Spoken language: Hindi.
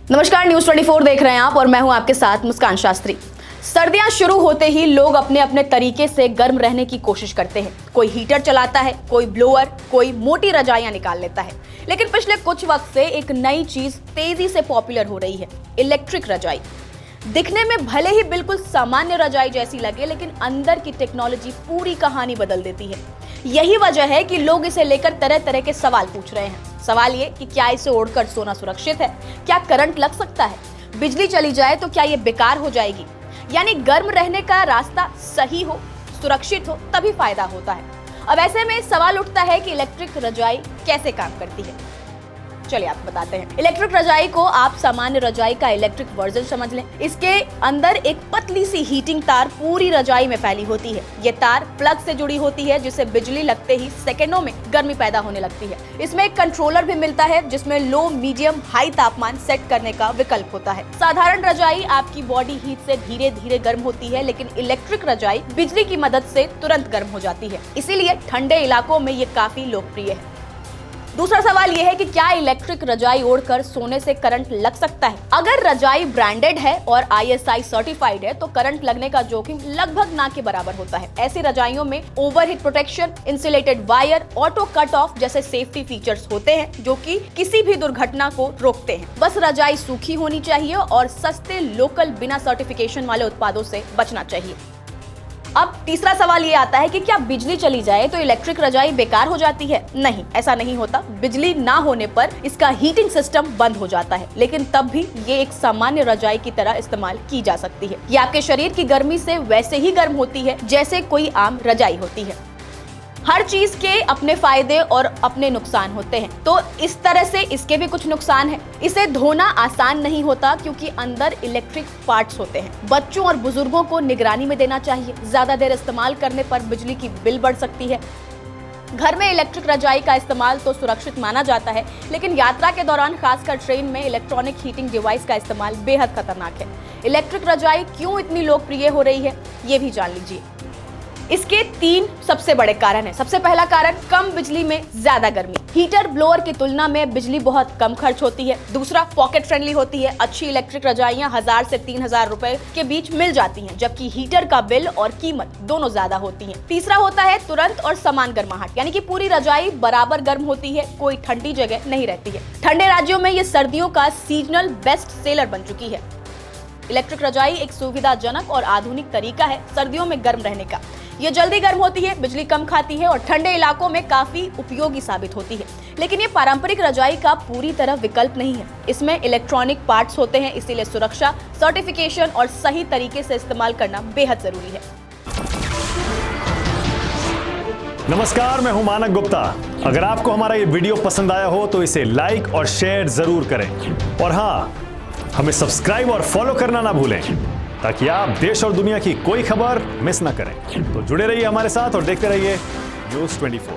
नमस्कार, न्यूज़ 24 देख रहे हैं आप और मैं हूं आपके साथ मुस्कान शास्त्री। सर्दियां शुरू होते ही लोग अपने अपने तरीके से गर्म रहने की कोशिश करते हैं। कोई हीटर चलाता है, कोई ब्लोअर, कोई मोटी रजाइयां निकाल लेता है। लेकिन पिछले कुछ वक्त से एक नई चीज तेजी से पॉपुलर हो रही है, इलेक्ट्रिक रजाई। दिखने में भले ही बिल्कुल सामान्य रजाई जैसी लगे, लेकिन अंदर की टेक्नोलॉजी पूरी कहानी बदल देती है। यही वजह है कि लोग इसे लेकर तरह तरह के सवाल पूछ रहे हैं। सवाल ये कि क्या इसे ओढ़कर सोना सुरक्षित है? क्या करंट लग सकता है? बिजली चली जाए तो क्या ये बेकार हो जाएगी? यानी गर्म रहने का रास्ता सही हो, सुरक्षित हो, तभी फायदा होता है। अब ऐसे में सवाल उठता है कि इलेक्ट्रिक रजाई कैसे काम करती है। चलिए आपको बताते हैं। इलेक्ट्रिक रजाई को आप सामान्य रजाई का इलेक्ट्रिक वर्जन समझ लें। इसके अंदर एक पतली सी हीटिंग तार पूरी रजाई में फैली होती है। ये तार प्लग से जुड़ी होती है, जिससे बिजली लगते ही सेकंडों में गर्मी पैदा होने लगती है। इसमें एक कंट्रोलर भी मिलता है, जिसमें लो, मीडियम, हाई तापमान सेट करने का विकल्प होता है। साधारण रजाई आपकी बॉडी हीट से धीरे धीरे गर्म होती है, लेकिन इलेक्ट्रिक रजाई बिजली की मदद से तुरंत गर्म हो जाती है। इसीलिए ठंडे इलाकों में ये काफी लोकप्रिय है। दूसरा सवाल यह है कि क्या इलेक्ट्रिक रजाई ओढ़कर सोने से करंट लग सकता है? अगर रजाई ब्रांडेड है और ISI सर्टिफाइड है तो करंट लगने का जोखिम लगभग ना के बराबर होता है। ऐसी रजाइयों में overheat protection, insulated wire, auto cut off जैसे सेफ्टी फीचर्स होते हैं, जो कि किसी भी दुर्घटना को रोकते हैं। बस रजाई सूखी होनी चाहिए और सस्ते लोकल बिना सर्टिफिकेशन वाले उत्पादों से बचना चाहिए। अब तीसरा सवाल ये आता है कि क्या बिजली चली जाए तो इलेक्ट्रिक रजाई बेकार हो जाती है? नहीं, ऐसा नहीं होता। बिजली ना होने पर इसका हीटिंग सिस्टम बंद हो जाता है, लेकिन तब भी ये एक सामान्य रजाई की तरह इस्तेमाल की जा सकती है। ये आपके शरीर की गर्मी से वैसे ही गर्म होती है जैसे कोई आम रजाई होती है। हर चीज के अपने फायदे और अपने नुकसान होते हैं, तो इस तरह से इसके भी कुछ नुकसान है। इसे धोना आसान नहीं होता क्योंकि अंदर इलेक्ट्रिक पार्ट्स होते हैं। बच्चों और बुजुर्गों को निगरानी में देना चाहिए। ज्यादा देर इस्तेमाल करने पर बिजली की बिल बढ़ सकती है। घर में इलेक्ट्रिक रजाई का इस्तेमाल तो सुरक्षित माना जाता है, लेकिन यात्रा के दौरान खासकर ट्रेन में इलेक्ट्रॉनिक हीटिंग डिवाइस का इस्तेमाल बेहद खतरनाक है। इलेक्ट्रिक रजाई क्यों इतनी लोकप्रिय हो रही है, ये भी जान लीजिए। इसके 3 सबसे बड़े कारण हैं। सबसे पहला कारण, कम बिजली में ज्यादा गर्मी। हीटर ब्लोअर की तुलना में बिजली बहुत कम खर्च होती है। दूसरा, पॉकेट फ्रेंडली होती है। अच्छी इलेक्ट्रिक रजाइयां 1000 से 3000 रुपए के बीच मिल जाती हैं, जबकि हीटर का बिल और कीमत दोनों ज्यादा होती हैं। तीसरा होता है तुरंत और समान गर्माहट, यानी कि पूरी रजाई बराबर गर्म होती है, कोई ठंडी जगह नहीं रहती है। ठंडे राज्यों में ये सर्दियों का सीजनल बेस्ट सेलर बन चुकी है। इलेक्ट्रिक रजाई एक सुविधाजनक और आधुनिक तरीका है सर्दियों में गर्म रहने का। ये जल्दी गर्म होती है, बिजली कम खाती है और ठंडे इलाकों में काफी उपयोगी साबित होती है। लेकिन ये पारंपरिक रजाई का पूरी तरह विकल्प नहीं है। इसमें इलेक्ट्रॉनिक पार्ट्स होते हैं, इसीलिए सुरक्षा, सर्टिफिकेशन और सही तरीके से इस्तेमाल करना बेहद जरूरी है। नमस्कार, मैं हूं मानक गुप्ता। अगर आपको हमारा ये वीडियो पसंद आया हो तो इसे लाइक और शेयर जरूर करें, और हाँ, हमें सब्सक्राइब और फॉलो करना ना भूलें, ताकि आप देश और दुनिया की कोई खबर मिस ना करें। तो जुड़े रहिए हमारे साथ और देखते रहिए न्यूज़ 24।